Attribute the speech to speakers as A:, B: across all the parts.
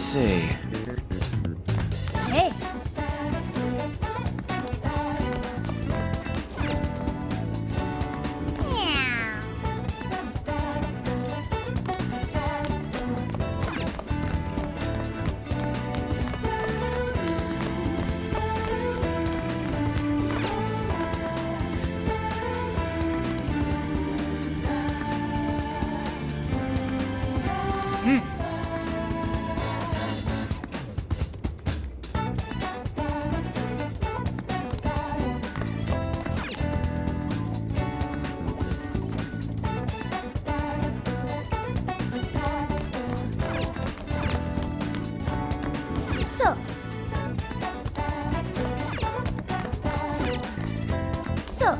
A: see.
B: Hey. So. So.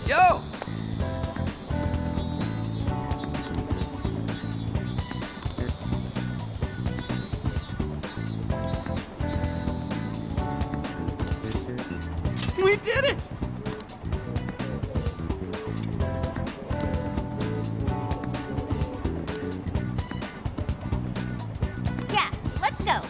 A: Yo! We did it!
B: Yeah, let's go.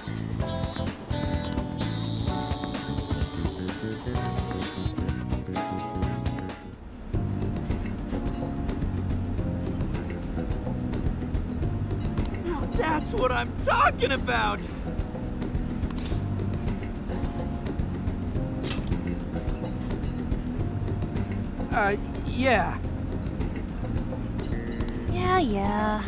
A: Now that's what I'm talking about! Yeah.
B: Yeah.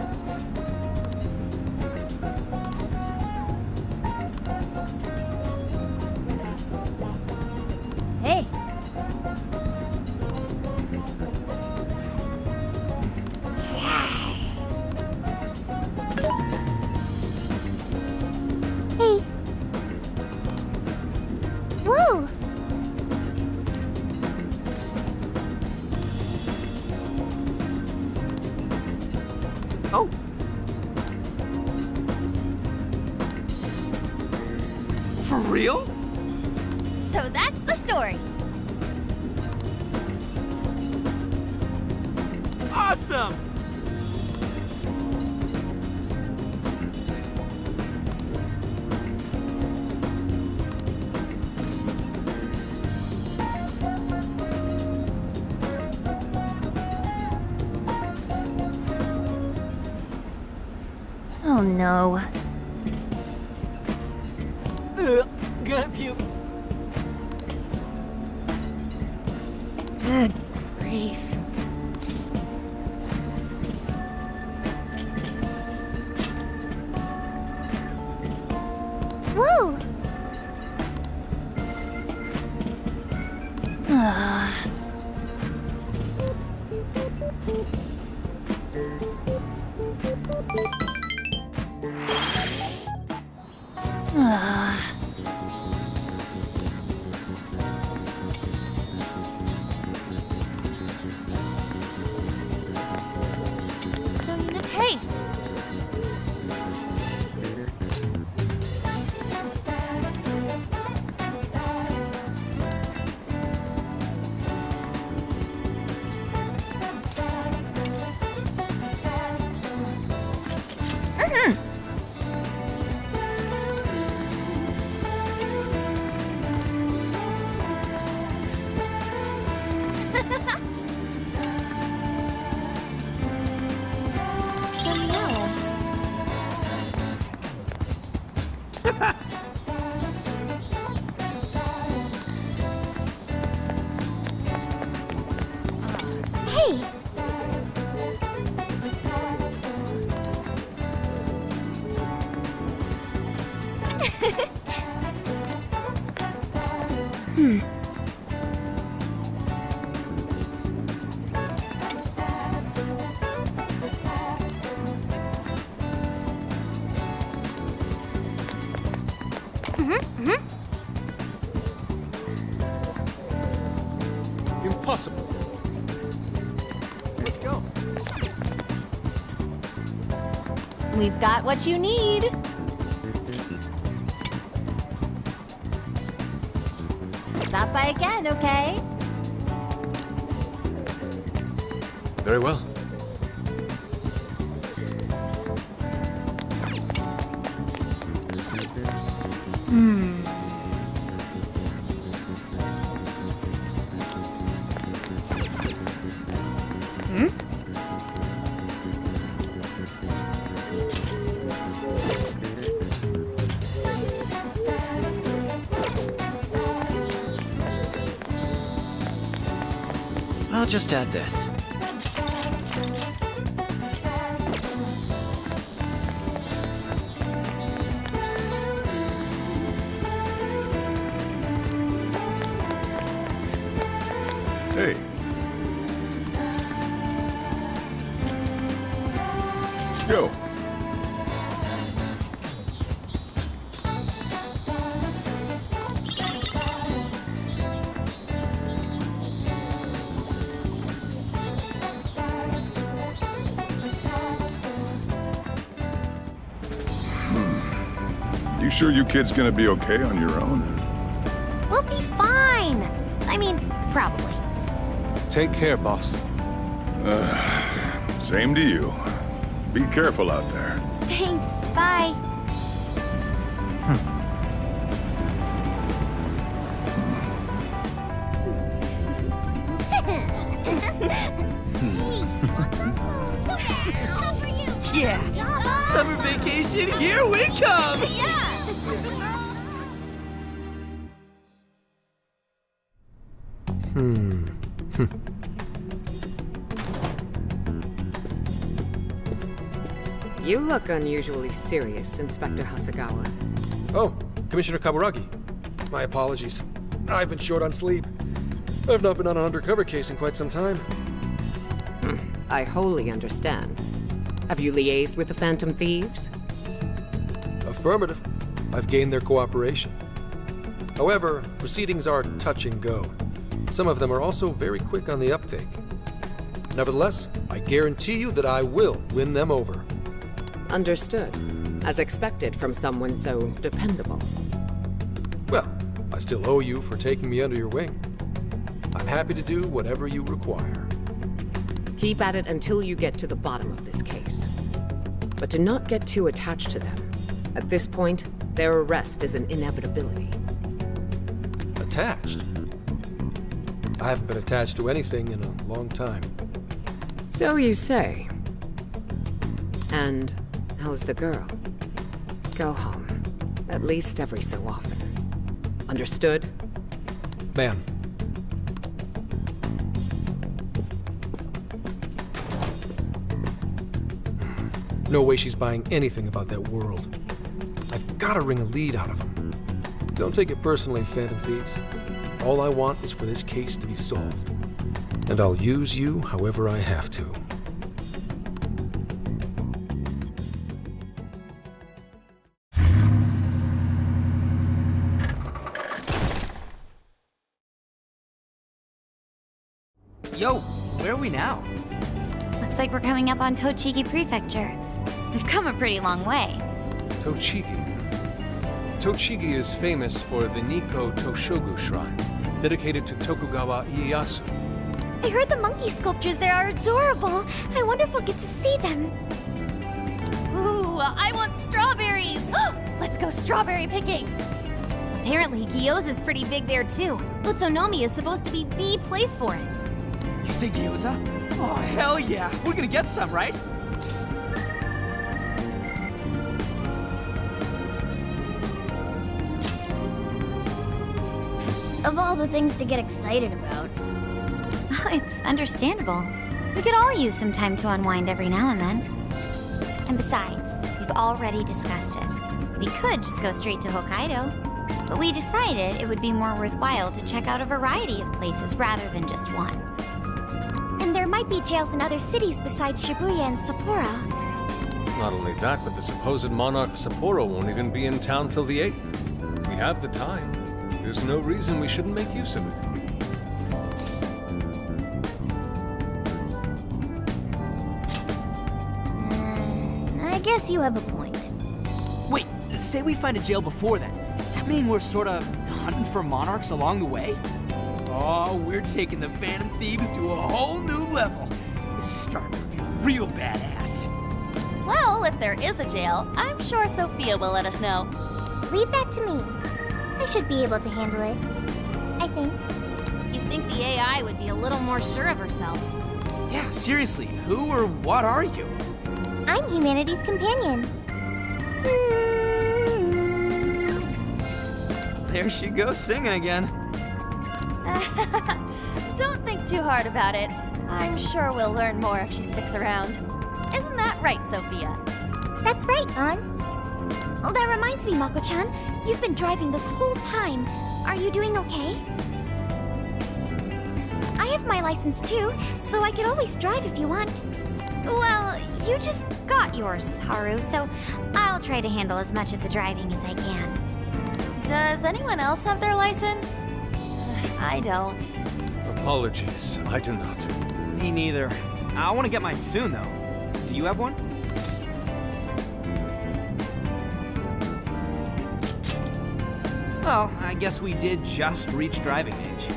B: Hey. Hey. Whoa.
A: Oh. For real?
B: So that's the story.
A: Awesome!
B: Oh no.
A: Gonna puke.
B: Good grief. Whoa! Ah. Ah. Hey! So no. Hey!
A: Impossible. Let's go.
B: We've got what you need. stop by again, okay?
C: Very well. I'll just add this.
D: Hey. Yo. You sure you kids gonna be okay on your own?
B: We'll be fine. I mean, probably.
C: Take care, boss.
D: Same to you. Be careful out there.
B: Thanks, bye.
A: Yeah! Summer vacation, here we come!
E: You look unusually serious, Inspector Hasagawa.
F: Oh, Commissioner Kaburagi. My apologies. I've been short on sleep. I've not been on an undercover case in quite some time.
E: I wholly understand. Have you liaised with the Phantom Thieves?
F: Affirmative. I've gained their cooperation. However, proceedings are touch and go. Some of them are also very quick on the uptake. Nevertheless, I guarantee you that I will win them over.
E: Understood. As expected from someone so dependable.
F: Well, I still owe you for taking me under your wing. I'm happy to do whatever you require.
E: Keep at it until you get to the bottom of this case. But do not get too attached to them. At this point, their arrest is an inevitability.
F: Attached? I haven't been attached to anything in a long time.
E: So you say. And how's the girl? Go home. At least every so often. Understood?
F: Ma'am. No way she's buying anything about that world. I've got to wring a lead out of them. Don't take it personally, Phantom Thieves. All I want is for this case to be solved. And I'll use you however I have to.
A: Yo, where are we now?
B: Looks like we're coming up on Tochigi Prefecture. We've come a pretty long way.
C: Tochigi. Tochigi is famous for the Nikko Toshogu Shrine, dedicated to Tokugawa Ieyasu.
B: I heard the monkey sculptures there are adorable. I wonder if we'll get to see them. Ooh, I want strawberries! Let's go strawberry picking! Apparently, gyoza's pretty big there too. Utsunomiya is supposed to be the place for it.
A: You say gyoza? Oh, hell yeah! We're gonna get some, right?
B: Of all the things to get excited about, it's understandable. We could all use some time to unwind every now and then. And besides, we've already discussed it. We could just go straight to Hokkaido, but we decided it would be more worthwhile to check out a variety of places rather than just one. And there might be jails in other cities besides Shibuya and Sapporo.
C: Not only that, but the supposed monarch of Sapporo won't even be in town till the 8th. We have the time. There's no reason we shouldn't make use of it.
B: I guess you have a point.
A: Wait, say we find a jail before then. Does that mean we're sort of hunting for monarchs along the way? Oh, we're taking the Phantom Thieves to a whole new level. This is starting to feel real badass.
G: Well, if there is a jail, I'm sure Sophia will let us know.
B: Leave that to me. I should be able to handle it. I think.
H: You'd think the AI would be a little more sure of herself.
A: Yeah, seriously, who or what are you?
B: I'm humanity's companion.
A: There she goes singing again.
G: Don't think too hard about it. I'm sure we'll learn more if she sticks around. Isn't that right, Sophia?
B: That's right, An. Oh, that reminds me, Mako-chan. You've been driving this whole time. Are you doing okay? I have my license too, so I could always drive if you want. Well, you just got yours, Haru, so I'll try to handle as much of the driving as I can.
G: Does anyone else have their license? I don't.
C: Apologies, I do not.
A: Me neither. I want to get mine soon, though. Do you have one? Well, I guess we did just reach driving age.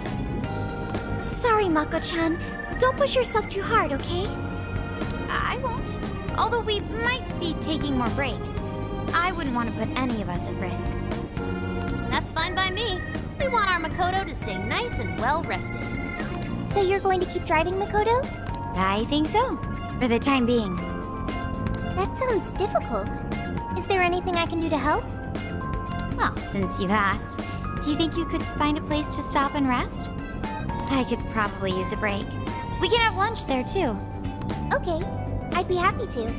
B: Sorry, Mako-chan. Don't push yourself too hard, okay? I won't. Although we might be taking more breaks. I wouldn't want to put any of us at risk.
H: That's fine by me. We want our Makoto to stay nice and well rested.
B: So you're going to keep driving, Makoto? I think so. For the time being. That sounds difficult. Is there anything I can do to help? Well, since you've asked, do you think you could find a place to stop and rest? I could probably use a break. We can have lunch there, too. Okay, I'd be happy to.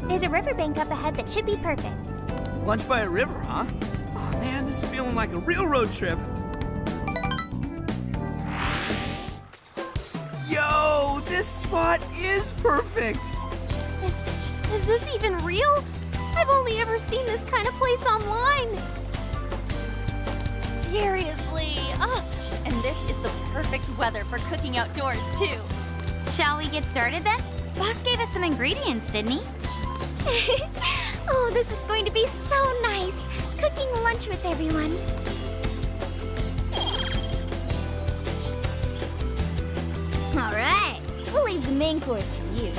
B: There's a riverbank up ahead that should be perfect.
A: Lunch by a river, huh? Oh man, this is feeling like a real road trip. Yo, this spot is perfect.
H: Is this even real? I've only ever seen this kind of place online.
G: Seriously. And this is the perfect weather for cooking outdoors, too.
B: Shall we get started then? Boss gave us some ingredients, didn't he? Oh, this is going to be so nice. Cooking lunch with everyone.
H: All right, we'll leave the main course to you.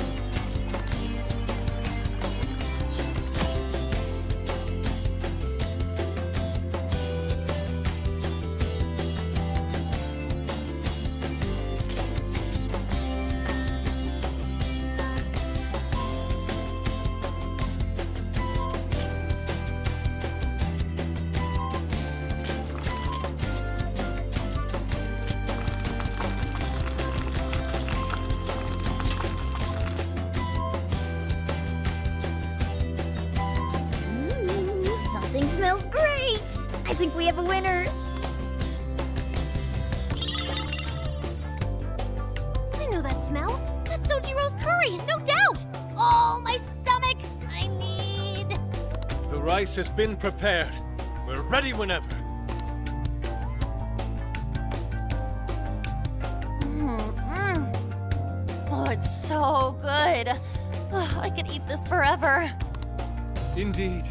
B: Something smells great. I think we have a winner.
H: I know that smell. That's Sojiro's curry, no doubt. Oh, my stomach. I need...
C: The rice has been prepared. We're ready whenever.
G: Oh, it's so good. I could eat this forever.
C: Indeed.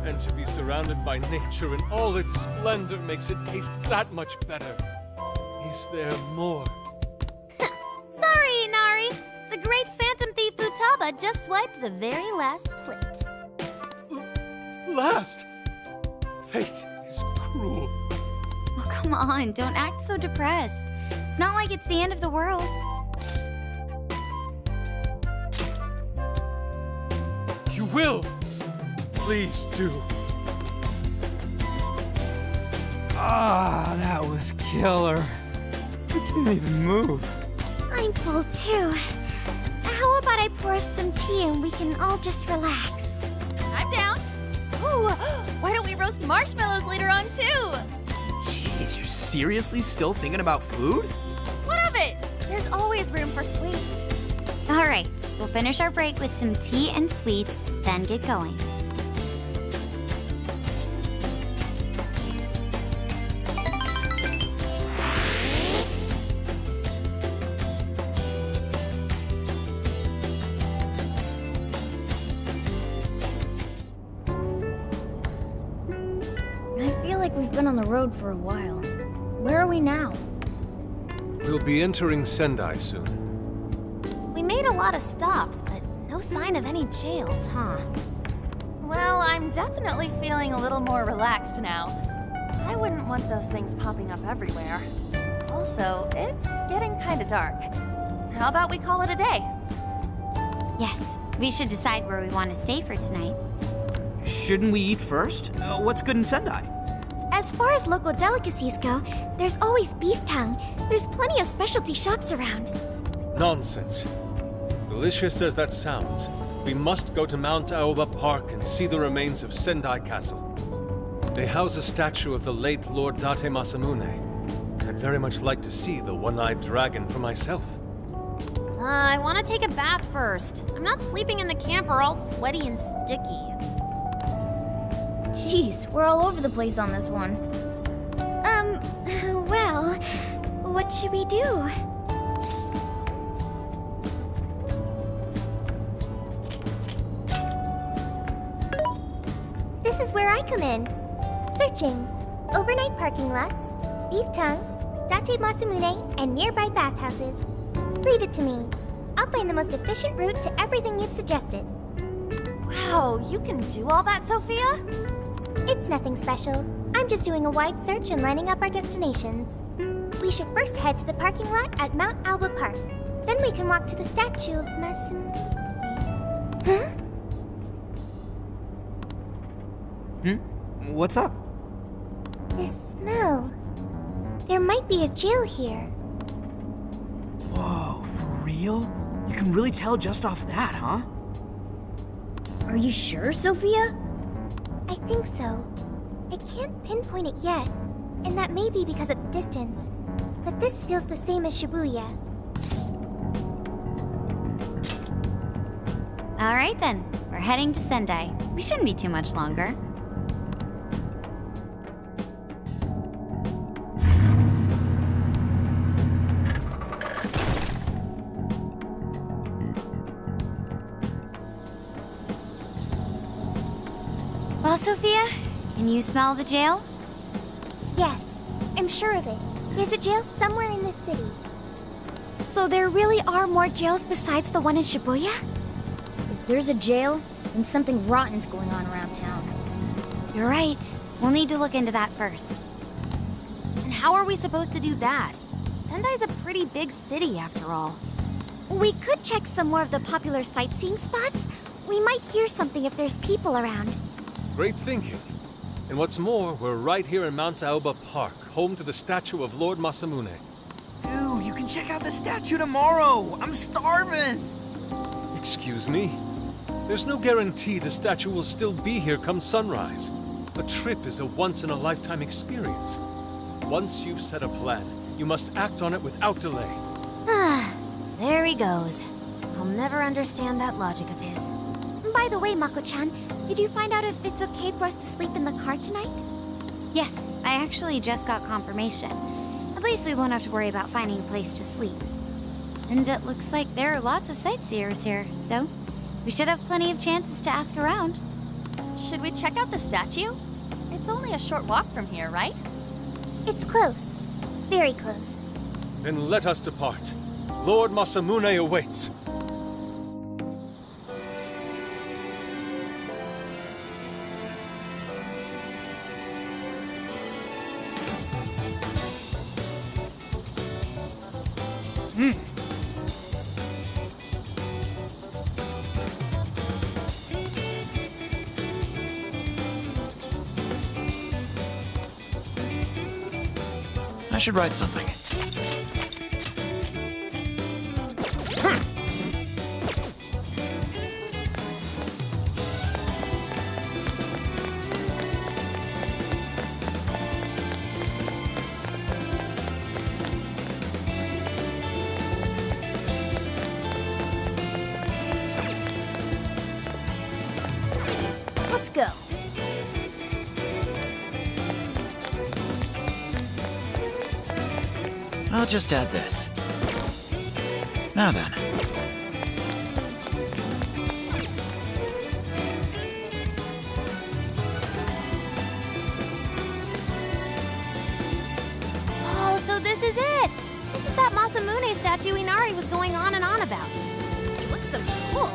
C: And to be surrounded by nature in all its splendor makes it taste that much better. Is there more?
H: Sorry, Inari. The great Phantom Thief Futaba just swiped the very last plate.
C: Last! Fate is cruel.
B: Oh, come on. Don't act so depressed. It's not like it's the end of the world.
C: You will! Please do.
A: Ah, that was killer. I can't even move.
B: I'm full too. How about I pour us some tea and we can all just relax?
G: I'm down. Ooh, why don't we roast marshmallows later on, too?
A: Jeez, you're seriously still thinking about food?
G: What of it? There's always room for sweets.
B: All right, we'll finish our break with some tea and sweets, then get going.
H: I feel like we've been on the road for a while. Where are we now?
C: We'll be entering Sendai soon.
H: We made a lot of stops, but no sign of any jails, huh?
G: Well, I'm definitely feeling a little more relaxed now. I wouldn't want those things popping up everywhere. Also, it's getting kinda dark. How about we call it a day?
B: Yes, we should decide where we want to stay for tonight.
A: Shouldn't we eat first? What's good in Sendai?
H: As far as local delicacies go, there's always beef tongue. There's plenty of specialty shops around.
C: Nonsense. Delicious as that sounds, we must go to Mount Aoba Park and see the remains of Sendai Castle. They house a statue of the late Lord Date Masamune. I'd very much like to see the one-eyed dragon for myself.
H: I want to take a bath first. I'm not sleeping in the camper all sweaty and sticky. Jeez, we're all over the place on this one.
B: Well, what should we do?
H: This is where I come in. Searching. Overnight parking lots, beef tongue, Date Masamune, and nearby bathhouses. Leave it to me. I'll find the most efficient route to everything you've suggested.
G: Wow, you can do all that, Sophia?
H: It's nothing special. I'm just doing a wide search and lining up our destinations. We should first head to the parking lot at Mount Alba Park. Then we can walk to the statue of Masamune. Huh?
A: What's up?
H: This smell. There might be a jail here.
A: Whoa, for real? You can really tell just off that, huh?
H: Are you sure, Sophia? I think so. I can't pinpoint it yet, and that may be because of distance. But this feels the same as Shibuya.
B: All right then, we're heading to Sendai. We shouldn't be too much longer. Well, Sophia, can you smell the jail?
H: Yes, I'm sure of it. There's a jail somewhere in this city. So there really are more jails besides the one in Shibuya? If there's a jail, then something rotten's going on around town.
B: You're right. We'll need to look into that first.
H: And how are we supposed to do that? Sendai's a pretty big city, after all. We could check some more of the popular sightseeing spots. We might hear something if there's people around.
C: Great thinking. And what's more, we're right here in Mount Aoba Park, home to the statue of Lord Masamune.
A: Dude, you can check out the statue tomorrow. I'm starving.
C: Excuse me? There's no guarantee the statue will still be here come sunrise. A trip is a once-in-a-lifetime experience. Once you've set a plan, you must act on it without delay.
H: There he goes. I'll never understand that logic of his. By the way, Mako-chan, did you find out if it's okay for us to sleep in the car tonight?
B: Yes, I actually just got confirmation. At least we won't have to worry about finding a place to sleep. And it looks like there are lots of sightseers here, so we should have plenty of chances to ask around.
G: Should we check out the statue? It's only a short walk from here, right?
H: It's close. Very close.
C: Then let us depart. Lord Masamune awaits.
A: I should write something.
H: Let's go.
A: I'll just add this. Now then.
H: Oh, so this is it! This is that statue Inari was going on and on about. He looks so cool.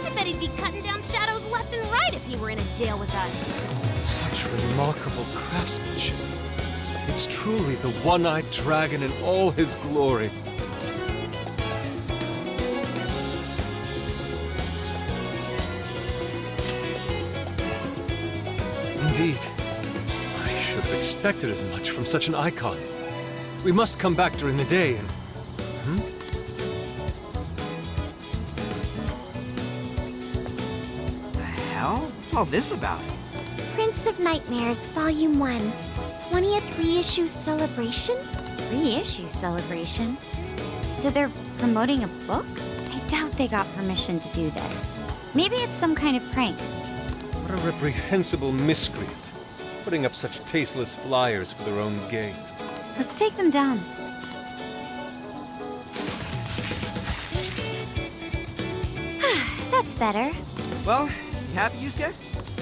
H: I bet he'd be cutting down shadows left and right if he were in a jail with us.
C: Such remarkable craftsmanship. It's truly the one-eyed dragon in all his glory. Indeed. I should have expected as much from such an icon. We must come back during the day and...
A: The hell? What's all this about?
H: Prince of Nightmares, Volume 1. 20th reissue celebration?
B: Reissue celebration? So they're promoting a book? I doubt they got permission to do this. Maybe it's some kind of prank.
C: What a reprehensible miscreant, putting up such tasteless flyers for their own gain.
B: Let's take them down.
H: That's better.
A: Well, you happy, Yusuke?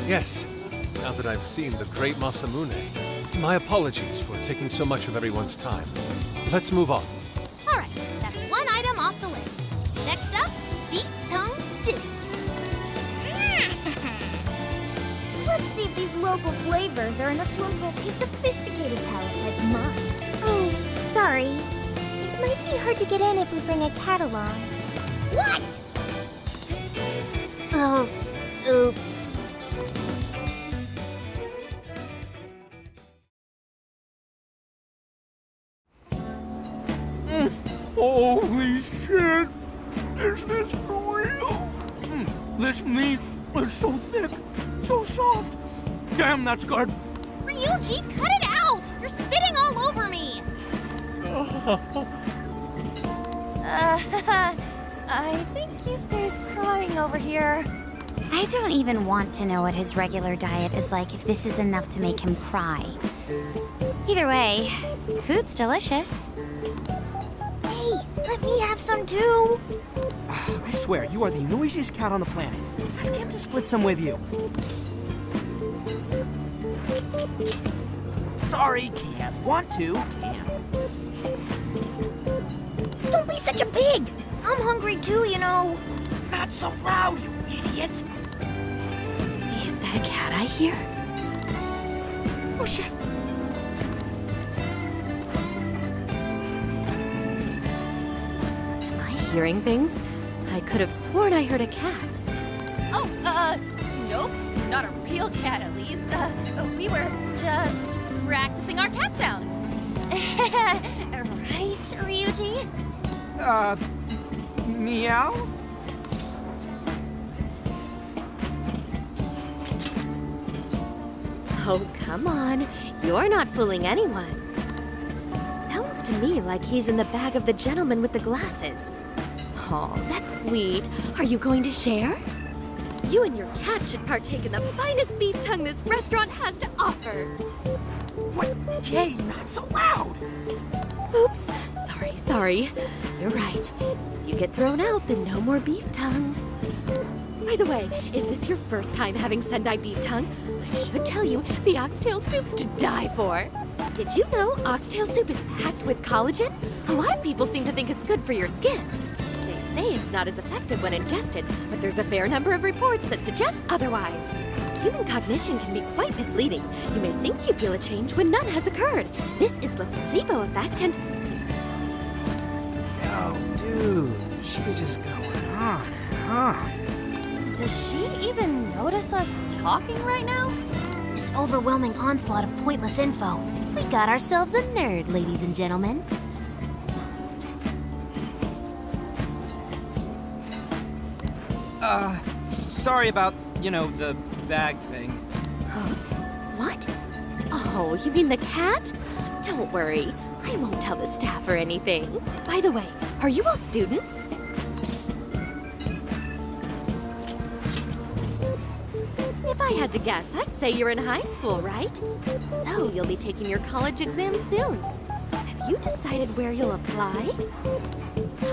C: Yes, now that I've seen the great Masamune. My apologies for taking so much of everyone's time. Let's move on.
H: All right, that's one item off the list. Next up, Beat Tongue City. Let's see if these local flavors are enough to impress a sophisticated palate like mine. Oh, sorry. It might be hard to get in if we bring a cat along. What? Oh, oops.
A: Holy shit! Is this for real? This meat is so thick, so soft. Damn, that's good.
H: Ryuji, cut it out! You're spitting all over me!
G: I think Yusuke's crying over here.
B: I don't even want to know what his regular diet is like if this is enough to make him cry. Either way, food's delicious.
H: Hey, let me have some too!
A: I swear, you are the noisiest cat on the planet. Ask him to split some with you. Sorry, can't. Want to, can't.
H: Don't be such a pig! I'm hungry too, you know.
A: Not so loud, you idiot!
B: Is that a cat I hear?
A: Oh shit!
I: Am I hearing things? I could have sworn I heard a cat.
G: Oh, nope. Not a real cat, at least. We were just practicing our cat sounds.
H: Right, Ryuji?
A: Meow?
I: Oh, come on. You're not fooling anyone. Sounds to me like he's in the bag of the gentleman with the glasses. Oh, that's sweet. Are you going to share? You and your cat should partake in the finest beef tongue this restaurant has to offer.
A: What? Jay, not so loud!
I: Oops. Sorry. You're right. If you get thrown out, then no more beef tongue. By the way, is this your first time having Sendai beef tongue? I should tell you, the oxtail soup's to die for. Did you know oxtail soup is packed with collagen? A lot of people seem to think it's good for your skin. They say it's not as effective when ingested, but there's a fair number of reports that suggest otherwise. Human cognition can be quite misleading. You may think you feel a change when none has occurred. This is the placebo effect and...
A: Yo, dude, she's just going on and on.
G: Does she even notice us talking right now?
H: This overwhelming onslaught of pointless info. We got ourselves a nerd, ladies and gentlemen.
A: Sorry about, the bag thing.
I: What? Oh, you mean the cat? Don't worry. I won't tell the staff or anything. By the way, are you all students? If I had to guess, I'd say you're in high school, right? So you'll be taking your college exam soon. Have you decided where you'll apply?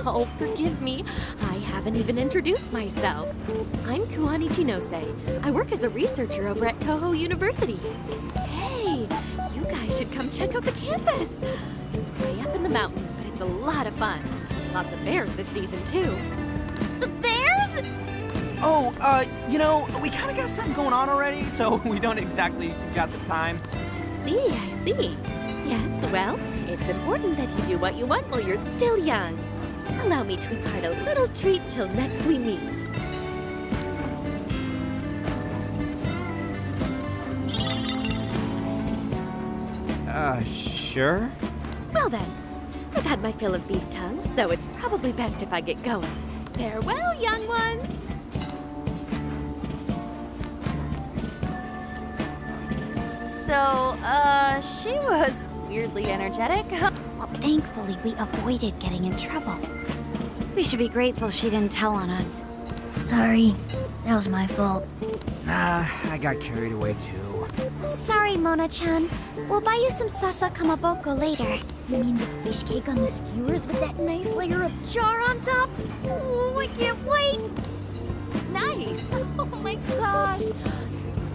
I: Oh, forgive me. I haven't even introduced myself. I'm Kuani Chinose. I work as a researcher over at Toho University. Hey, you guys should come check out the campus. It's way up in the mountains, but it's a lot of fun. lots of bears this season, too.
H: The bears?
A: Oh, you know, we kind of got something going on already, so we don't exactly got the time.
I: I see. Yes, well, it's important that you do what you want while you're still young. Allow me to impart a little treat till next we meet.
A: Sure?
I: Well then, I've had my fill of beef tongue, so it's probably best if I get going. Farewell, young ones!
G: So, she was weirdly energetic.
B: Well, thankfully, we avoided getting in trouble. We should be grateful she didn't tell on us.
H: Sorry, that was my fault.
A: Nah, I got carried away too.
H: Sorry, Mona-chan. We'll buy you some sasa kamaboko later. You mean the fish cake on the skewers with that nice layer of char on top? Oh, I can't wait!
G: Nice! Oh my gosh!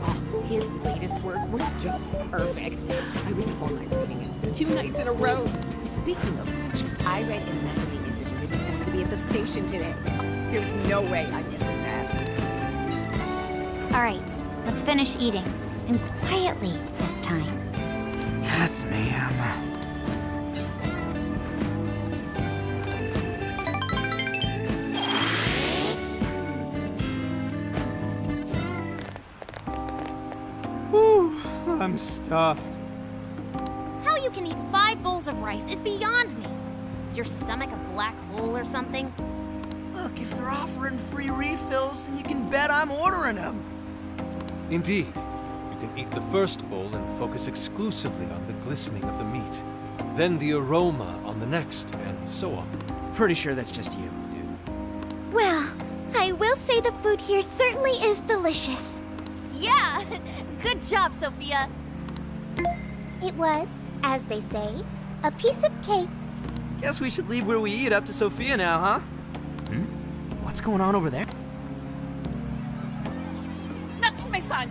G: Oh, his latest work was just perfect. I was up all night reading it, 2 nights in a row. Speaking of which, I read in a magazine interview that he's going to be at the station today. Oh, there's no way I'm missing that.
B: All right, let's finish eating. And quietly this time.
A: Yes, ma'am. Whew, I'm stuffed.
H: How you can eat 5 bowls of rice is beyond me. Is your stomach a black hole or something?
A: Look, if they're offering free refills, then you can bet I'm ordering them.
C: Indeed. You can eat the first bowl and focus exclusively on the glistening of the meat. Then the aroma on the next, and so on.
A: Pretty sure that's just you, dude.
H: Well, I will say the food here certainly is delicious.
G: Yeah! Good job, Sophia!
H: It was, as they say, a piece of cake.
A: Guess we should leave where we eat up to Sophia now, huh? What's going on over there?
J: Natsume-san,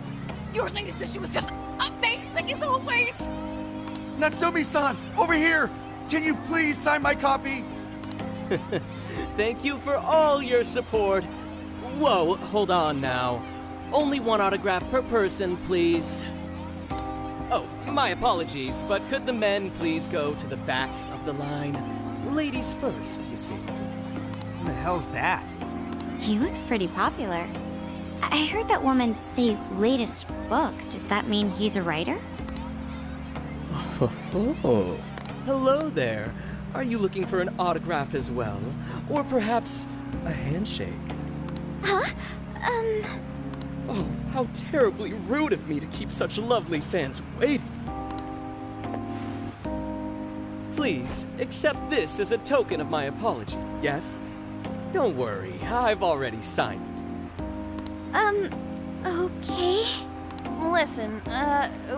J: your latest issue was just amazing as always!
K: Natsumi-san, over here! Can you please sign my copy?
L: Thank you for all your support. Whoa, hold on now. Only 1 autograph per person, please. Oh, my apologies, but could the men please go to the back of the line? Ladies first, you see.
A: What the hell's that?
B: He looks pretty popular. I heard that woman say latest book. Does that mean he's a writer?
L: Oh, hello there. Are you looking for an autograph as well? Or perhaps a handshake?
H: Huh?
L: Oh, how terribly rude of me to keep such lovely fans waiting. Please, accept this as a token of my apology, yes? Don't worry, I've already signed it.
H: Okay.
G: Listen,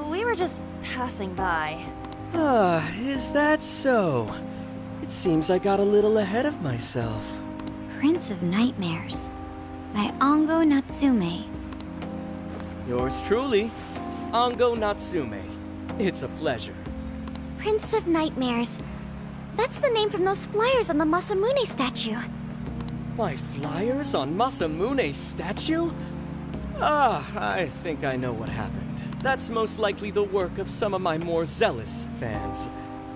G: we were just passing by.
L: Ah, is that so? It seems I got a little ahead of myself.
B: Prince of Nightmares by Ango Natsume.
L: Yours truly, Ango Natsume. It's a pleasure.
H: Prince of Nightmares. That's the name from those flyers on the Masamune statue.
L: My flyers on Masamune's statue? Ah, I think I know what happened. That's most likely the work of some of my more zealous fans.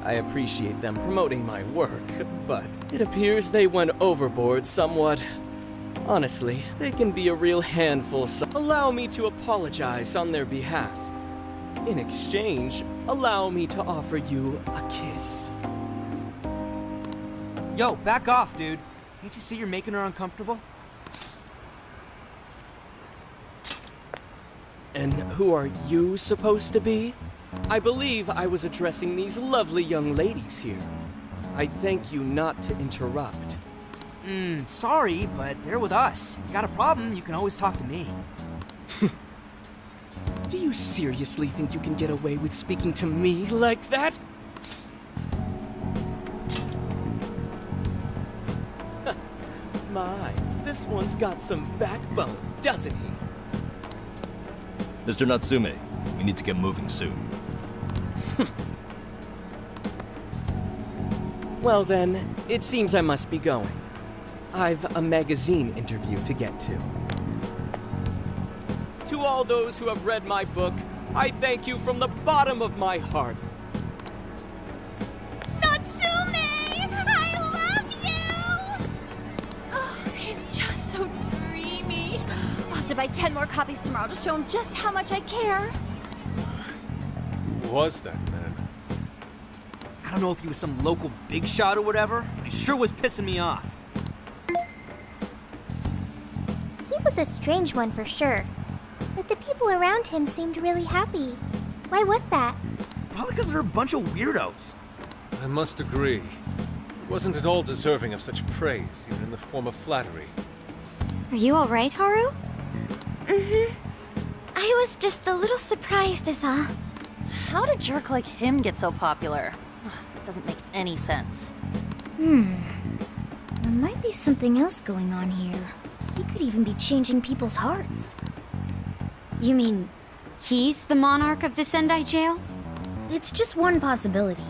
L: I appreciate them promoting my work, but it appears they went overboard somewhat. Honestly, they can be a real handful, so allow me to apologize on their behalf. In exchange, allow me to offer you a kiss.
A: Yo, back off, dude. Can't you see you're making her uncomfortable?
L: And who are you supposed to be? I believe I was addressing these lovely young ladies here. I thank you not to interrupt.
A: Sorry, but they're with us. Got a problem, you can always talk to me.
L: Do you seriously think you can get away with speaking to me like that? My, this one's got some backbone, doesn't he?
M: Mr. Natsume, we need to get moving soon.
L: Well then, it seems I must be going. I've a magazine interview to get to. To all those who have read my book, I thank you from the bottom of my heart.
G: Natsume! I love you! Oh, he's just so dreamy. I'll have to buy 10 more copies tomorrow to show him just how much I care.
C: Who was that man?
A: I don't know if he was some local big shot or whatever, but he sure was pissing me off.
H: He was a strange one for sure. But the people around him seemed really happy. Why was that?
A: Probably because they're a bunch of weirdos.
C: I must agree. He wasn't at all deserving of such praise, even in the form of flattery.
B: Are you alright, Haru?
H: Mm-hmm. I was just a little surprised is all.
G: How did a jerk like him get so popular? Ugh, doesn't make any sense.
H: There might be something else going on here. He could even be changing people's hearts.
B: You mean he's the monarch of the Sendai jail?
H: It's just one possibility.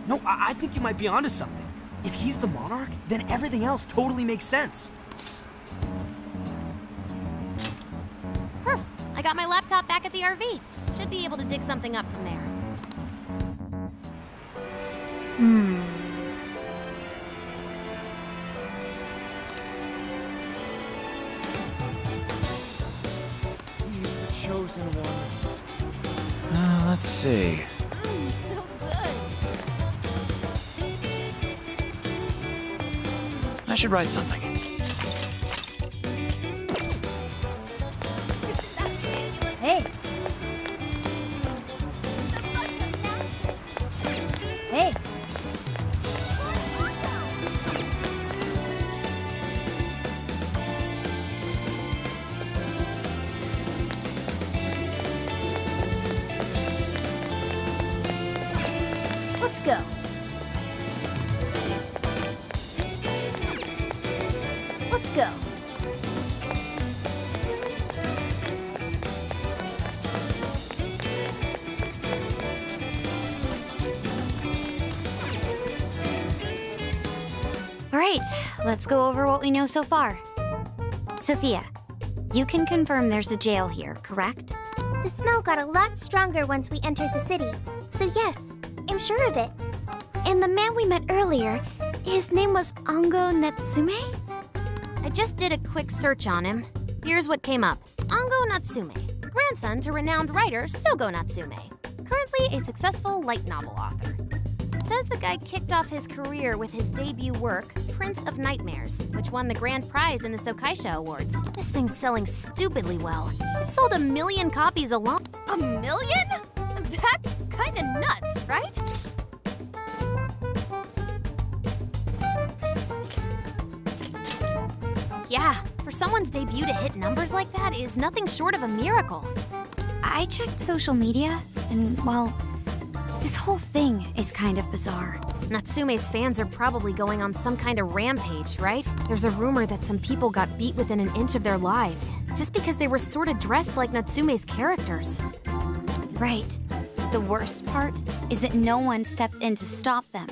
A: No, I think you might be onto something. If he's the monarch, then everything else totally makes sense.
M: Perf! I got my laptop back at the RV. Should be able to dig something up from there.
A: He's the chosen one.
K: Let's see.
G: So good.
K: I should write something.
H: Hey. Hey. Let's go. Let's go.
B: Alright, let's go over what we know so far. Sophia, you can confirm there's a jail here, correct?
H: The smell got a lot stronger once we entered the city. So yes, I'm sure of it. And the man we met earlier, his name was Ango Natsume?
M: I just did a quick search on him. Here's what came up. Ango Natsume, grandson to renowned writer Sogo Natsume. Currently a successful light novel author. Says the guy kicked off his career with his debut work, Prince of Nightmares, which won the grand prize in the Sokaisha Awards. This thing's selling stupidly well. It sold 1 million copies alone.
G: 1 million? That's kinda nuts, right?
M: Yeah, for someone's debut to hit numbers like that is nothing short of a miracle.
B: I checked social media, and well, this whole thing is kind of bizarre.
M: Natsume's fans are probably going on some kind of rampage, right? There's a rumor that some people got beat within an inch of their lives, just because they were sort of dressed like Natsume's characters.
B: Right. The worst part is that no one stepped in to stop them.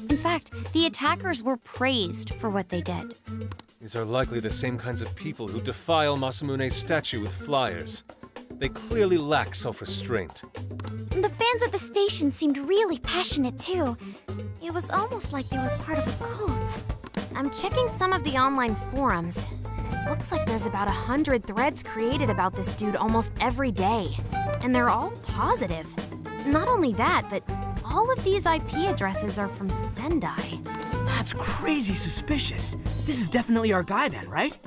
B: In fact, the attackers were praised for what they did.
C: These are likely the same kinds of people who defile Masamune's statue with flyers. They clearly lack self-restraint.
H: The fans at the station seemed really passionate too. It was almost like they were part of a cult.
M: I'm checking some of the online forums. Looks like there's about 100 threads created about this dude almost every day. And they're all positive. Not only that, but all of these IP addresses are from Sendai.
A: That's crazy suspicious. This is definitely our guy then, right?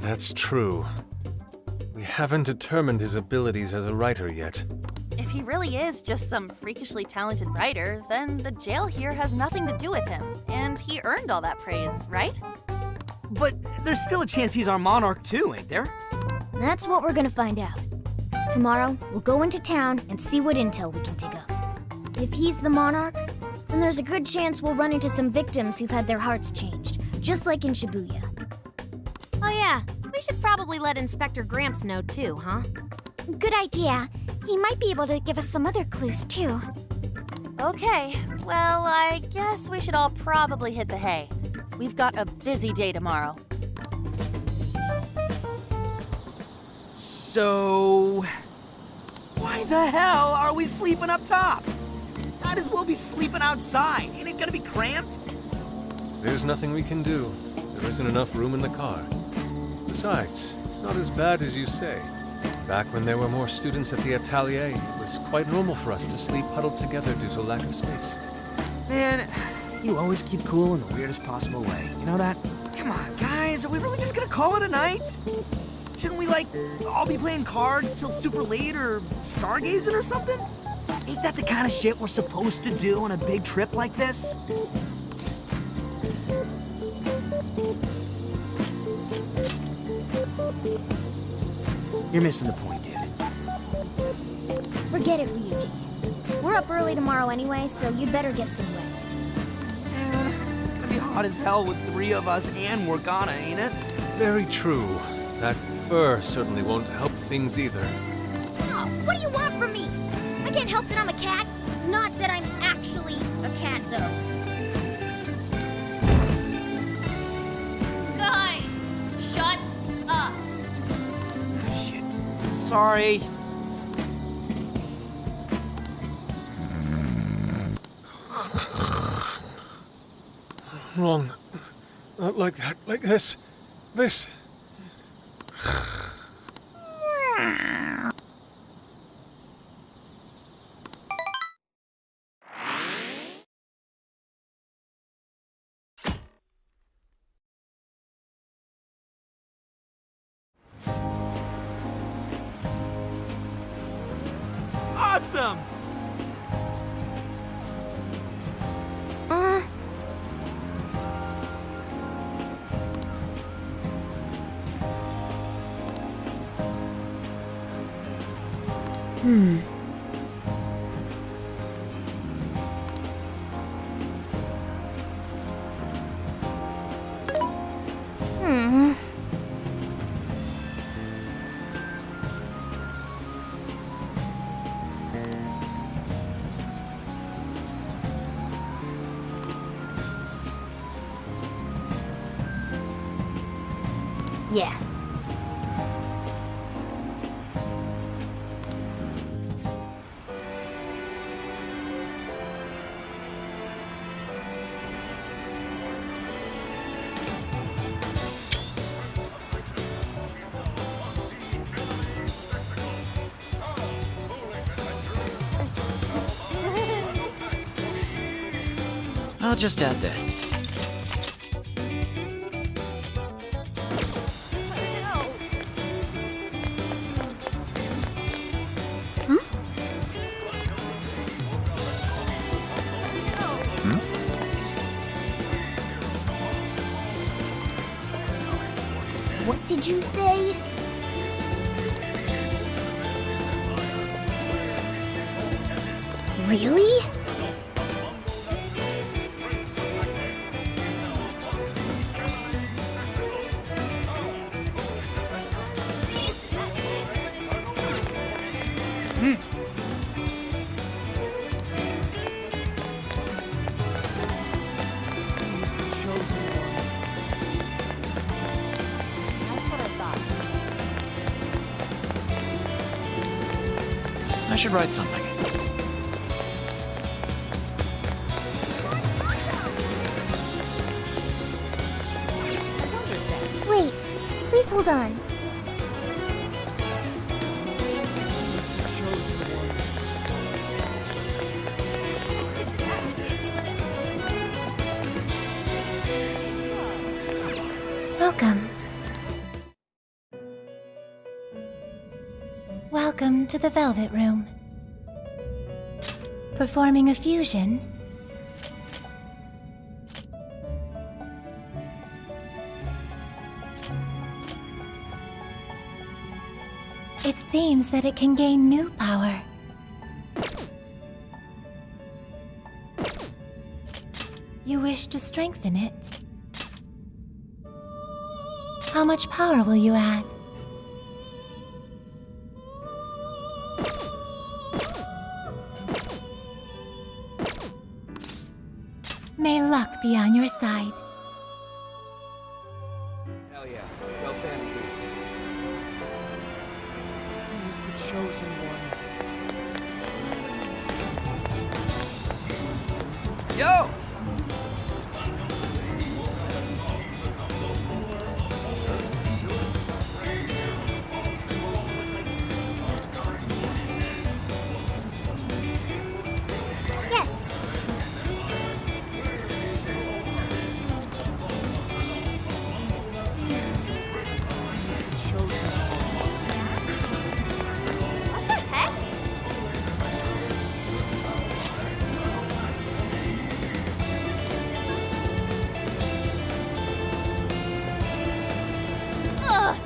C: That's true. We haven't determined his abilities as a writer yet.
G: If he really is just some freakishly talented writer, then the jail here has nothing to do with him. And he earned all that praise, right?
A: But there's still a chance he's our monarch too, ain't there?
H: That's what we're gonna find out. Tomorrow, we'll go into town and see what intel we can dig up. If he's the monarch, then there's a good chance we'll run into some victims who've had their hearts changed, just like in Shibuya.
M: Oh yeah, we should probably let Inspector Gramps know too, huh?
H: Good idea. He might be able to give us some other clues, too.
G: Okay, well, I guess we should all probably hit the hay. We've got a busy day tomorrow.
N: So... why the hell are we sleeping up top? Might as well be sleeping outside. Ain't it gonna be cramped?
C: There's nothing we can do. There isn't enough room in the car. Besides, it's not as bad as you say. Back when there were more students at the atelier, it was quite normal for us to sleep huddled together due to lack of space.
N: Man, you always keep cool in the weirdest possible way. You know that? Come on, guys, are we really just gonna call it a night? Shouldn't we, like, all be playing cards till super late or stargazing or something? Ain't that the kind of shit we're supposed to do on a big trip like this? You're missing the point, dude.
H: Forget it, Ryuji. We're up early tomorrow anyway, so you'd better get some rest.
N: Man, it's gonna be hot as hell with 3 of us and Morgana, ain't it?
C: Very true. That fur certainly won't help things either.
H: Oh, what do you want from me? I can't help that I'm a cat. Not that I'm actually a cat, though.
G: Guys, shut up.
N: Oh, shit. Sorry.
C: Wrong. Not like that. Like this. This.
N: Awesome!
H: Yeah.
N: I'll just add this.
H: What did you say? Really?
N: I should write something.
H: Wait, please hold on. Welcome. Welcome to the Velvet Room. Performing a fusion. It seems that it can gain new power. You wish to strengthen it? How much power will you add?
J: May luck be on your side.
N: Hell yeah. Well, fan He's the chosen one. Yo!
H: Yes. What the heck? Ugh.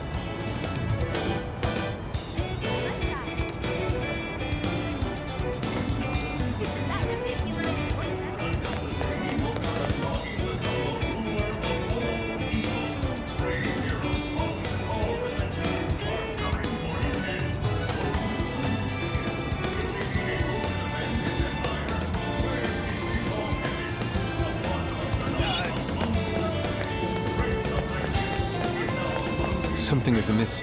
C: Something is amiss.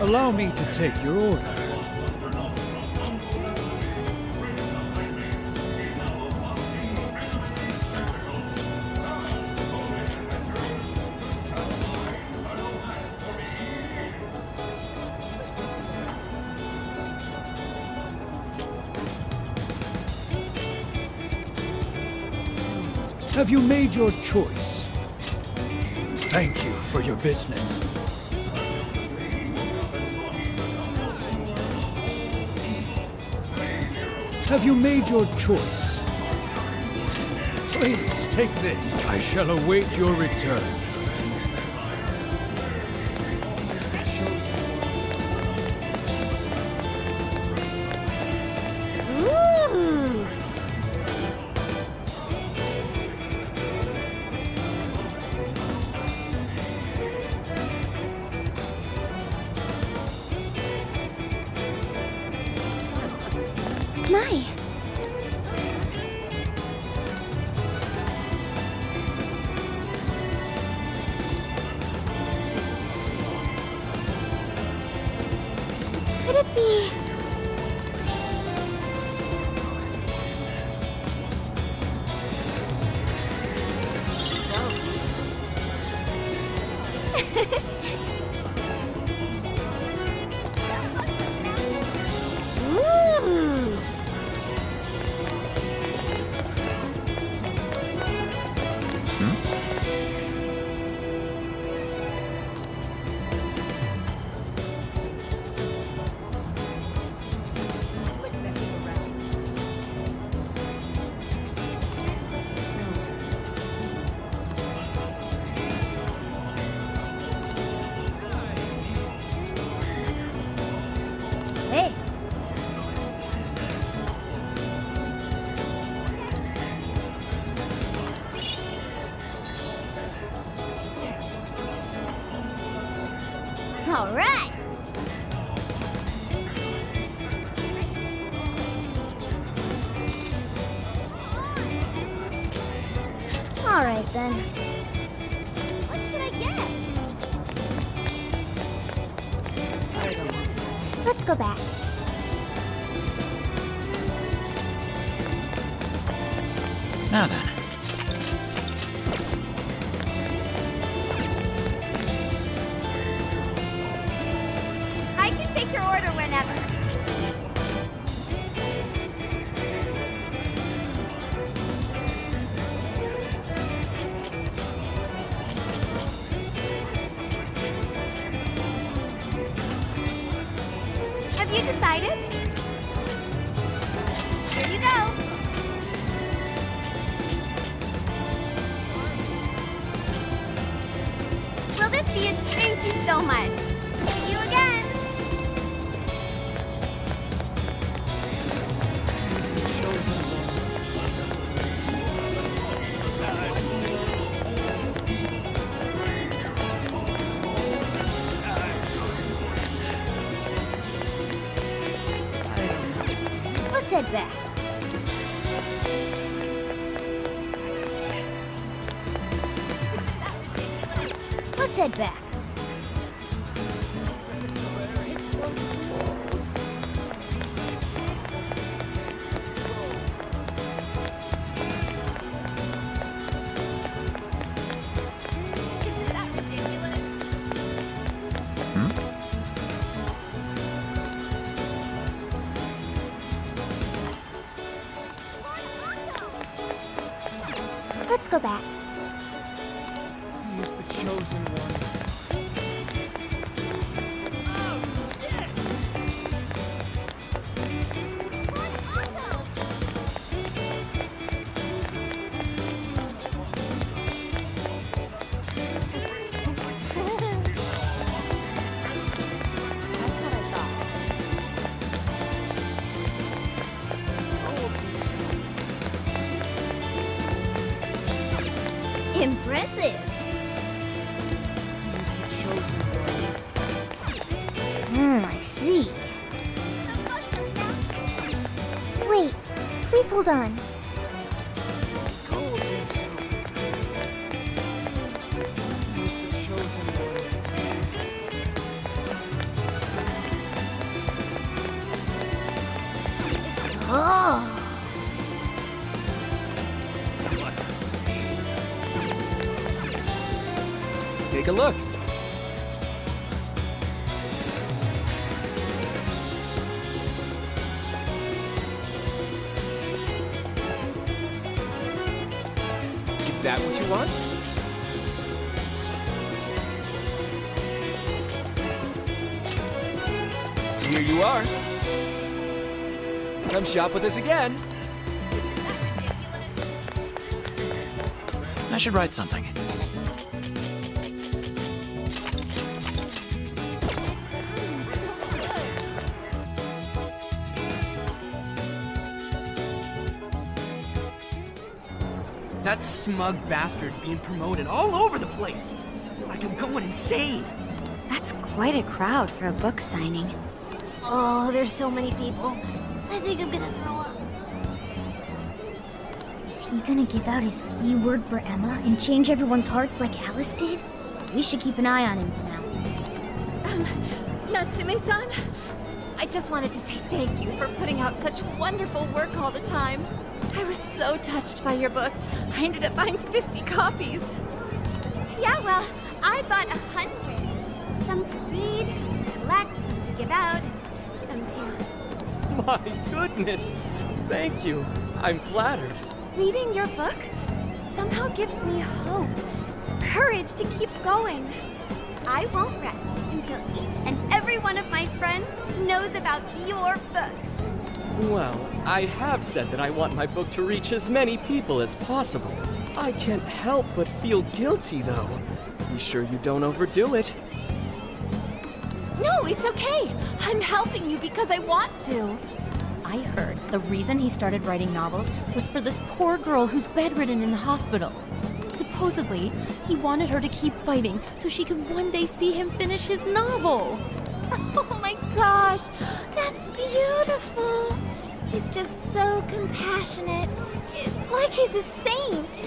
A: Allow me to take your order. Have you made your choice? Thank you for your business. Have you made your choice? Please take this. I shall await your return.
H: Ooh. My. Could it be? Ooh. Hey. All right. All right then. What should I get? Let's go back.
N: Now then.
H: I can take your order whenever. Have you decided? Here you go. Will this be a thank you so much? See you again. Let's head back. Let's head back. Let's go back.
A: He's the chosen one.
H: Impressive.
A: He's the chosen one.
H: I see. Wait, please hold on.
A: Told you so. He's the chosen one.
H: Oh.
F: Take a look.
N: Is that what you want? Here you are. Come shop with us again. I should write something. That smug bastard's being promoted all over the place. I feel like I'm going insane.
B: That's quite a crowd for a book signing.
H: Oh, there's so many people. I think I'm gonna throw up. Is he gonna give out his keyword for Emma and change everyone's hearts like Alice did? We should keep an eye on him for now.
G: Natsume-san, I just wanted to say thank you for putting out such wonderful work all the time. I was so touched by your book. I ended up buying 50 copies.
H: Yeah, well, I bought 100. Some to read, some to collect, some to give out, and some to...
L: My goodness! Thank you. I'm flattered.
G: Reading your book somehow gives me hope, courage to keep going.
H: I won't rest until each and every one of my friends knows about your book.
L: Well, I have said that I want my book to reach as many people as possible. I can't help but feel guilty, though. Be sure you don't overdo it.
G: No, it's okay. I'm helping you because I want to.
I: I heard the reason he started writing novels was for this poor girl who's bedridden in the hospital. Supposedly, he wanted her to keep fighting so she could one day see him finish his novel.
G: Oh my gosh, that's beautiful. He's just so compassionate. It's like he's a saint.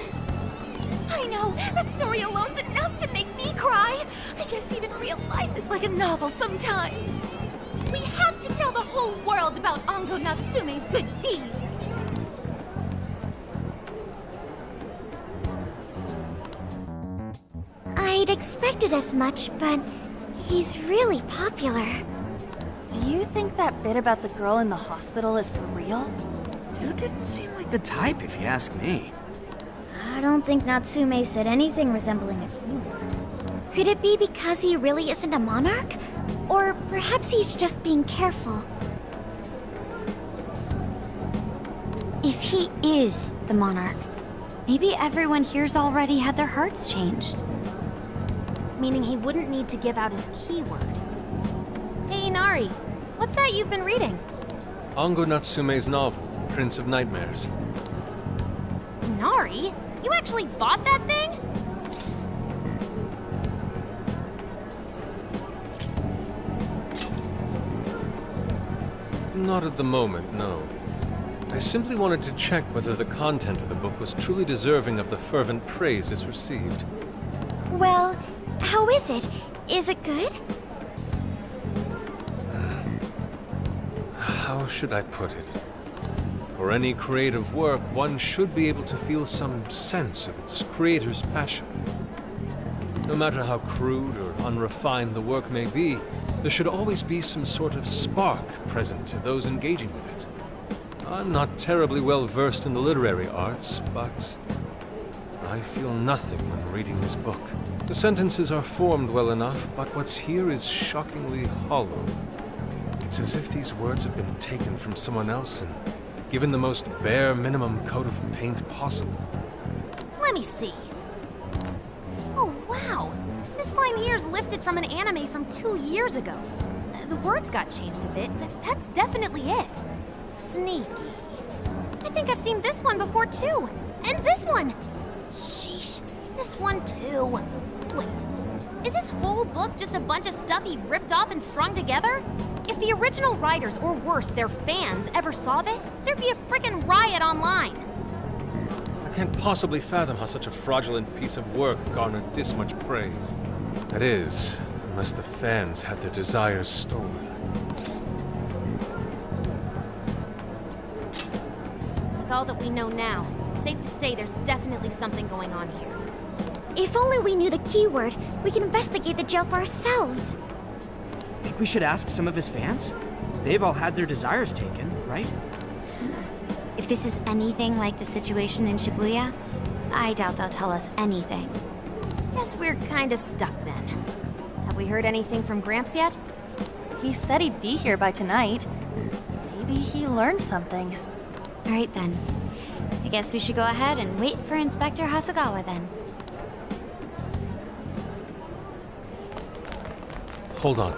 G: I know, that story alone's enough to make me cry. I guess even real life is like a novel sometimes. We have to tell the whole world about Ango Natsume's good deeds.
H: I'd expected as much, but he's really popular.
G: Do you think that bit about the girl in the hospital is for real?
N: Dude didn't seem like the type, if you ask me.
H: I don't think Natsume said anything resembling a keyword. Could it be because he really isn't a monarch? Or perhaps he's just being careful.
B: If he is the monarch, maybe everyone here's already had their hearts changed.
M: Meaning he wouldn't need to give out his keyword. Hey, Inari, what's that you've been reading?
C: Ango Natsume's novel, Prince of Nightmares.
M: Inari? You actually bought that thing?
C: Not at the moment, no. I simply wanted to check whether the content of the book was truly deserving of the fervent praise it's received.
H: Well, how is it? Is it good?
C: How should I put it? For any creative work, one should be able to feel some sense of its creator's passion. No matter how crude or unrefined the work may be, there should always be some sort of spark present to those engaging with it. I'm not terribly well versed in the literary arts, but I feel nothing when reading this book. The sentences are formed well enough, but what's here is shockingly hollow. It's as if these words have been taken from someone else and given the most bare minimum coat of paint possible.
M: Let me see. Oh, wow. This line here is lifted from an anime from 2 years ago. The words got changed a bit, but that's definitely it. Sneaky. I think I've seen this one before, too. And this one. Sheesh. This one, too. Wait. Is this whole book just a bunch of stuff he ripped off and strung together? If the original writers, or worse, their fans, ever saw this, there'd be a frickin' riot online.
C: I can't possibly fathom how such a fraudulent piece of work garnered this much praise. That is, unless the fans had their desires stolen.
M: With all that we know now, it's safe to say there's definitely something going on here.
H: If only we knew the keyword, we could investigate the jail for ourselves.
N: Think we should ask some of his fans? They've all had their desires taken, right?
B: If this is anything like the situation in Shibuya, I doubt they'll tell us anything.
M: Guess we're kinda stuck then. Have we heard anything from Gramps yet?
G: He said he'd be here by tonight. Maybe he learned something.
B: All right then. I guess we should go ahead and wait for Inspector Hasagawa then.
C: Hold on.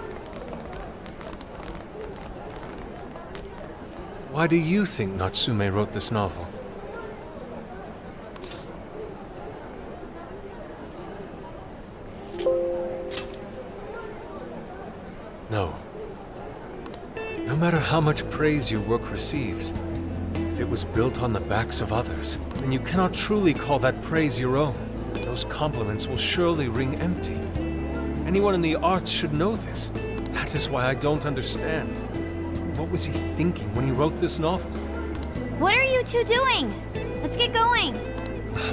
C: Why do you think Natsume wrote this novel? No. No matter how much praise your work receives, if it was built on the backs of others, then you cannot truly call that praise your own. Those compliments will surely ring empty. Anyone in the arts should know this. That is why I don't understand. What was he thinking when he wrote this novel?
B: What are you two doing? Let's get going.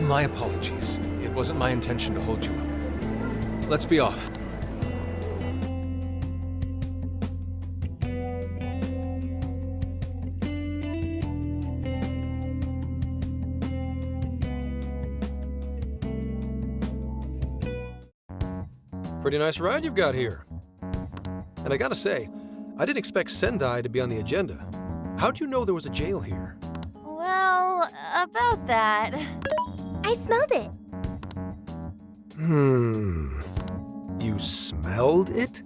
C: My apologies. It wasn't my intention to hold you up. Let's be off.
F: Pretty nice ride you've got here. And I gotta say, I didn't expect Sendai to be on the agenda. How'd you know there was a jail here?
G: Well, about that.
H: I smelled it.
F: You smelled it?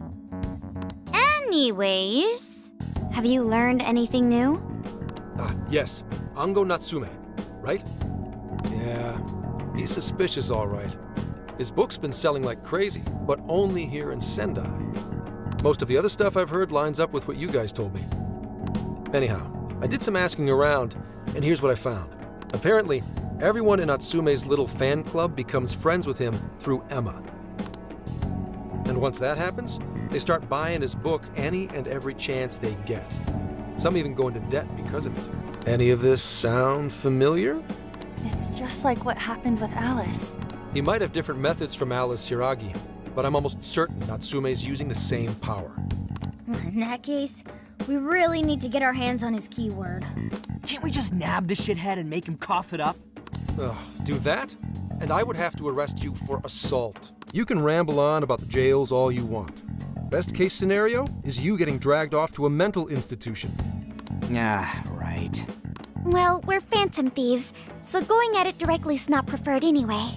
B: Anyways, have you learned anything new?
F: Yes. Ango Natsume, right? Yeah, he's suspicious all right. His book's been selling like crazy, but only here in Sendai. Most of the other stuff I've heard lines up with what you guys told me. Anyhow, I did some asking around, and here's what I found. Apparently, everyone in Natsume's little fan club becomes friends with him through Emma. And once that happens, they start buying his book any and every chance they get. Some even go into debt because of it. Any of this sound familiar?
G: It's just like what happened with Alice.
F: He might have different methods from Alice Hiragi, but I'm almost certain Natsume's using the same power.
H: In that case, we really need to get our hands on his keyword.
N: Can't we just nab the shithead and make him cough it up?
F: Do that? And I would have to arrest you for assault. You can ramble on about the jails all you want. Best case scenario is you getting dragged off to a mental institution.
N: Ah, right.
H: Well, we're phantom thieves, so going at it directly's not preferred anyway.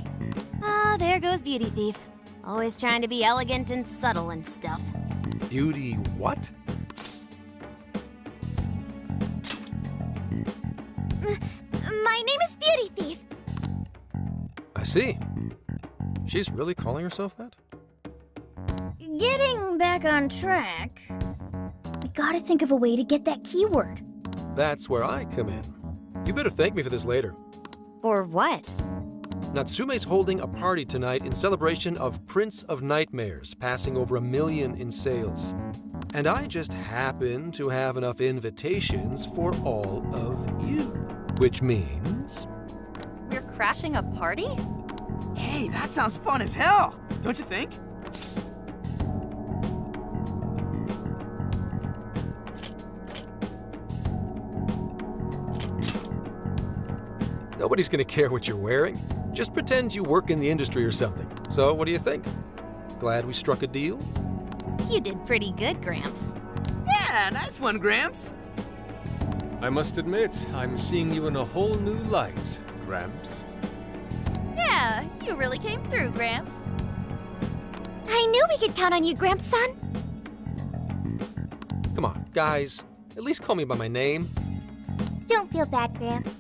M: Ah, there goes Beauty Thief. Always trying to be elegant and subtle and stuff.
F: Beauty what?
H: My name is Beauty Thief.
F: I see. She's really calling herself that?
H: Getting back on track, we gotta think of a way to get that keyword.
F: That's where I come in. You better thank me for this later.
B: Or what?
F: Natsume's holding a party tonight in celebration of Prince of Nightmares passing over 1 million in sales. And I just happen to have enough invitations for all of you. Which means...
G: We're crashing a party?
N: Hey, that sounds fun as hell, don't you think?
F: Nobody's gonna care what you're wearing. Just pretend you work in the industry or something. So, what do you think? Glad we struck a deal?
M: You did pretty good, Gramps.
N: Yeah, nice one, Gramps.
C: I must admit, I'm seeing you in a whole new light, Gramps.
G: Yeah, you really came through, Gramps.
H: I knew we could count on you, Gramps-son.
F: Come on, guys. At least call me by my name.
H: Don't feel bad, Gramps.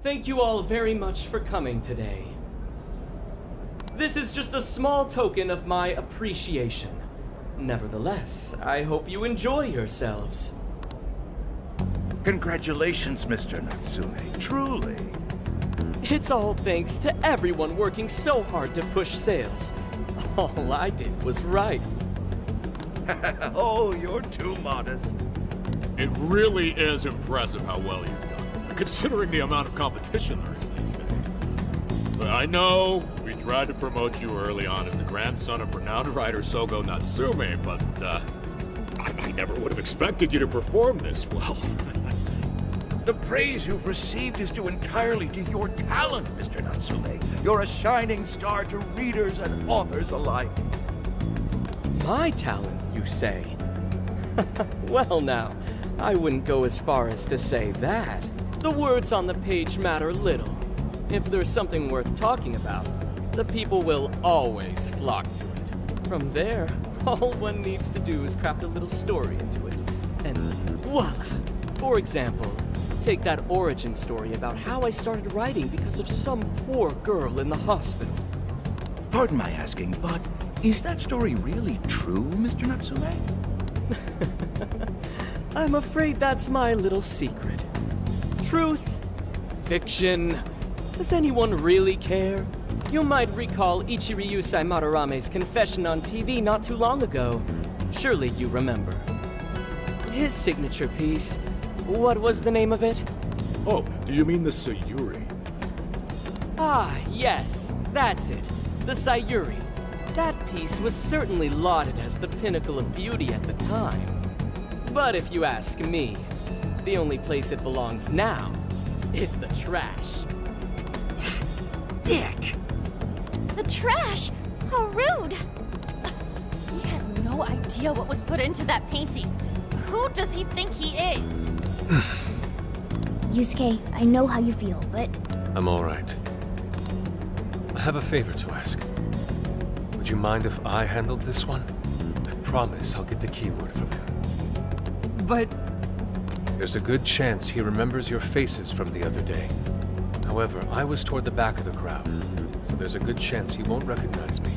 L: Thank you all very much for coming today. This is just a small token of my appreciation. Nevertheless, I hope you enjoy yourselves.
K: Congratulations, Mr. Natsume. Truly.
L: It's all thanks to everyone working so hard to push sales. All I did was write.
K: Oh, you're too modest.
O: It really is impressive how well you've done, considering the amount of competition there is these days. But I know we tried to promote you early on as the grandson of renowned writer Sogo Natsume, but I never would have expected you to perform this well.
K: The praise you've received is due entirely to your talent, Mr. Natsume. You're a shining star to readers and authors alike.
L: My talent, you say? Well now, I wouldn't go as far as to say that. The words on the page matter little. If there's something worth talking about, the people will always flock to it. From there, all one needs to do is craft a little story into it. And voila! For example, take that origin story about how I started writing because of some poor girl in the hospital.
K: Pardon my asking, but is that story really true, Mr. Natsume?
L: I'm afraid that's my little secret. Truth, fiction. Does anyone really care? You might recall Ichiryu Saimarame's confession on TV not too long ago. Surely you remember. His signature piece. What was the name of it?
O: Oh, do you mean the Sayuri?
L: Ah, yes, that's it. The Sayuri. That piece was certainly lauded as the pinnacle of beauty at the time. But if you ask me, the only place it belongs now is the trash.
N: Dick!
H: The trash? How rude!
G: He has no idea what was put into that painting. Who does he think he is?
H: Yusuke, I know how you feel, but...
C: I'm all right. I have a favor to ask. Would you mind if I handled this one? I promise I'll get the keyword from him.
N: But...
C: There's a good chance he remembers your faces from the other day. However, I was toward the back of the crowd, so there's a good chance he won't recognize me.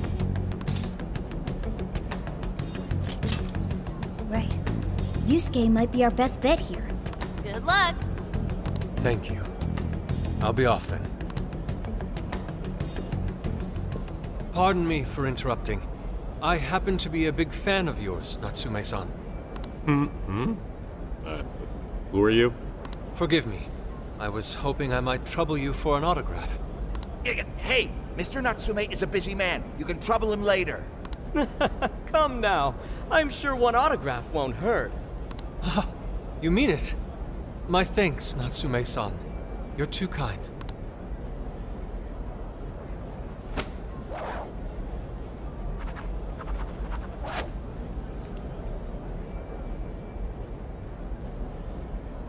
H: Right. Yusuke might be our best bet here.
G: Good luck.
C: Thank you. I'll be off then. Pardon me for interrupting. I happen to be a big fan of yours, Natsume-san.
O: Who are you?
C: Forgive me. I was hoping I might trouble you for an autograph.
K: Hey, Mr. Natsume is a busy man. You can trouble him later.
L: Come now. I'm sure one autograph won't hurt.
C: You mean it? My thanks, Natsume-san. You're too kind.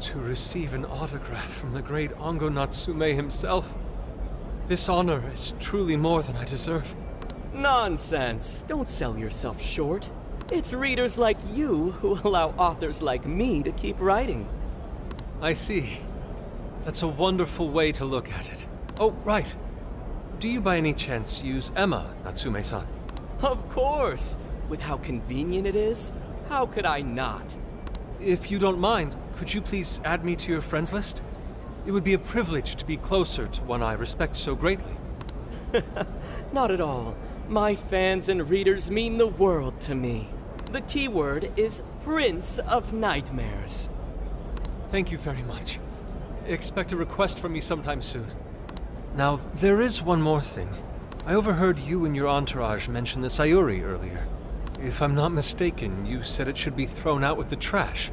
C: to receive an autograph from the great Ongo Natsume himself. This honor is truly more than I deserve.
L: Nonsense. Don't sell yourself short. It's readers like you who allow authors like me to keep writing.
C: I see. That's a wonderful way to look at it. Oh, right. Do you by any chance use Emma, Natsume-san?
L: Of course. With how convenient it is, how could I not?
C: If you don't mind, could you please add me to your friends list? It would be a privilege to be closer to one I respect so greatly.
L: Not at all. My fans and readers mean the world to me. The keyword is Prince of Nightmares.
C: Thank you very much. Expect a request from me sometime soon. Now, there is one more thing. I overheard you and your entourage mention the Sayuri earlier. If I'm not mistaken, you said it should be thrown out with the trash,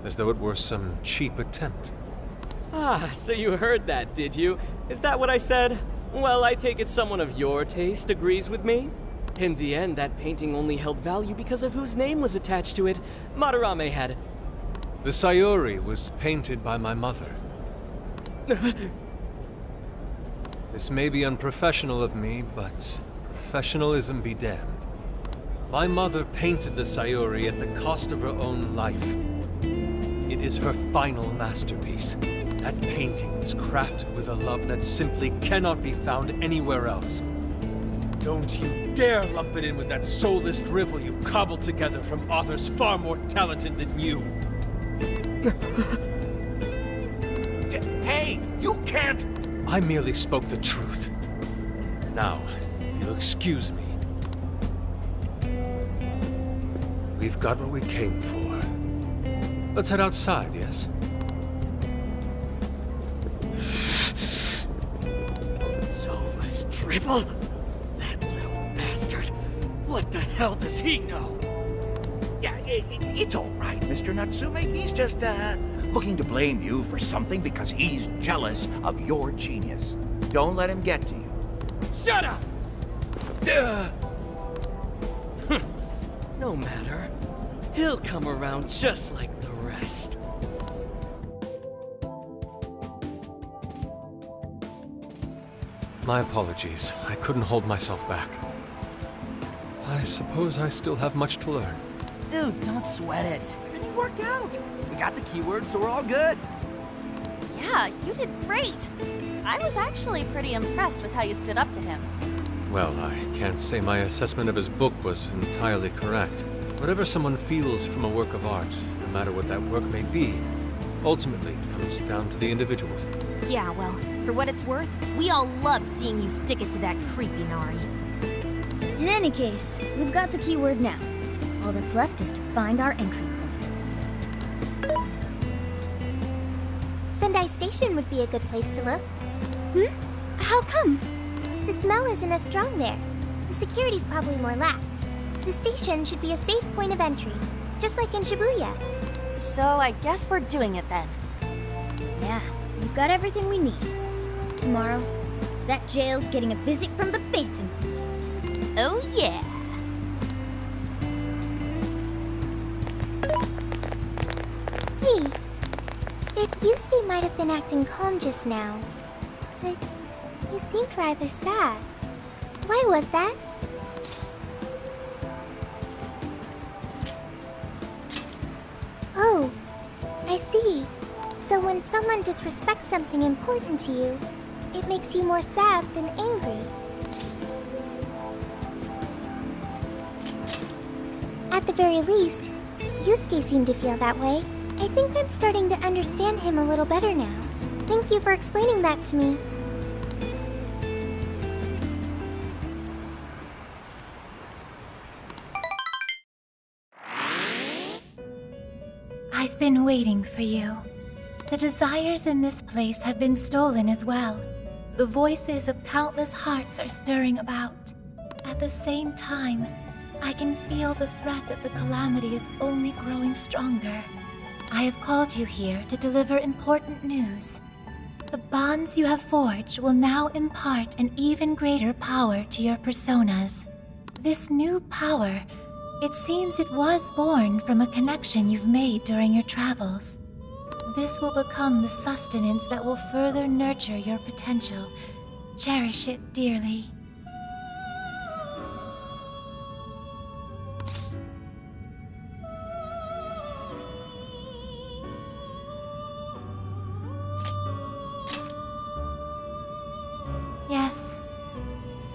C: as though it were some cheap attempt.
L: Ah, so you heard that, did you? Is that what I said? Well, I take it someone of your taste agrees with me. In the end, that painting only held value because of whose name was attached to it. Madarame had...
C: The Sayuri was painted by my mother. This may be unprofessional of me, but professionalism be damned. My mother painted the Sayuri at the cost of her own life. It is her final masterpiece. That painting is crafted with a love that simply cannot be found anywhere else. Don't you dare lump it in with that soulless drivel you cobbled together from authors far more talented than you.
K: Hey, you can't!
C: I merely spoke the truth. Now, if you'll excuse me. We've got what we came for. Let's head outside, yes?
K: Soulless drivel? That little bastard. What the hell does he know? Yeah, it's all right, Mr. Natsume. He's just, looking to blame you for something because he's jealous of your genius. Don't let him get to you. Shut up!
L: No matter. He'll come around just like the rest.
C: My apologies. I couldn't hold myself back. I suppose I still have much to learn.
N: Dude, don't sweat it. Everything worked out. We got the keywords, so we're all good.
G: Yeah, you did great. I was actually pretty impressed with how you stood up to him.
C: Well, I can't say my assessment of his book was entirely correct. Whatever someone feels from a work of art, no matter what that work may be, ultimately comes down to the individual.
M: Yeah, well, for what it's worth, we all loved seeing you stick it to that creepy Nari.
H: In any case, we've got the keyword now. All that's left is to find our entry point.
P: Sendai Station would be a good place to look. How come? The smell isn't as strong there. The security's probably more lax. The station should be a safe point of entry, just like in Shibuya.
G: So I guess we're doing it then.
H: Yeah, we've got everything we need. Tomorrow, that jail's getting a visit from the Phantom Thieves.
M: Oh yeah.
P: Hey, Yusuke might have been acting calm just now, but he seemed rather sad. Why was that? Oh, I see. So when someone disrespects something important to you, it makes you more sad than angry. At the very least, Yusuke seemed to feel that way. I think I'm starting to understand him a little better now. Thank you for explaining that to me.
Q: I've been waiting for you. The desires in this place have been stolen as well. The voices of countless hearts are stirring about. At the same time, I can feel the threat of the calamity is only growing stronger. I have called you here to deliver important news. The bonds you have forged will now impart an even greater power to your personas. This new power, it seems it was born from a connection you've made during your travels. this will become the sustenance that will further nurture your potential. Cherish it dearly. Yes,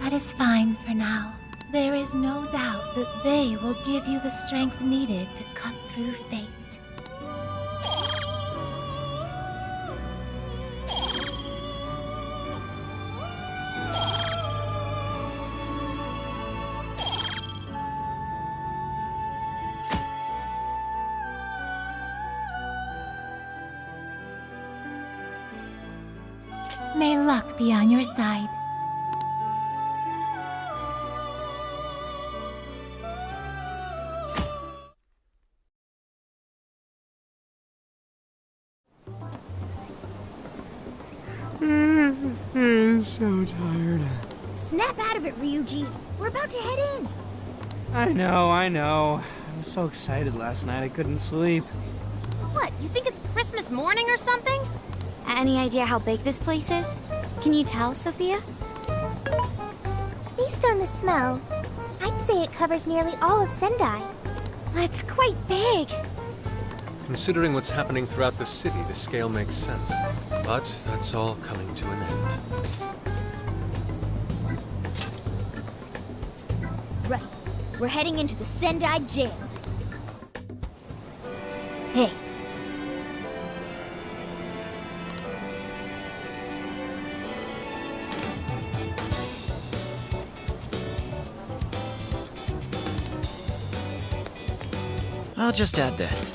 Q: that is fine for now. There is no doubt that they will give you the strength needed to cut through fate. May luck be on your side.
A: I'm so tired.
H: Snap out of it, Ryuji. We're about to head in.
N: I know. I was so excited last night I couldn't sleep.
M: What, you think it's Christmas morning or something?
B: Any idea how big this place is? Can you tell, Sophia?
H: Based on the smell, I'd say it covers nearly all of Sendai.
B: That's quite big.
C: Considering what's happening throughout the city, the scale makes sense. But that's all coming to an end.
H: Right. We're heading into the Sendai jail. Hey.
K: I'll just add this.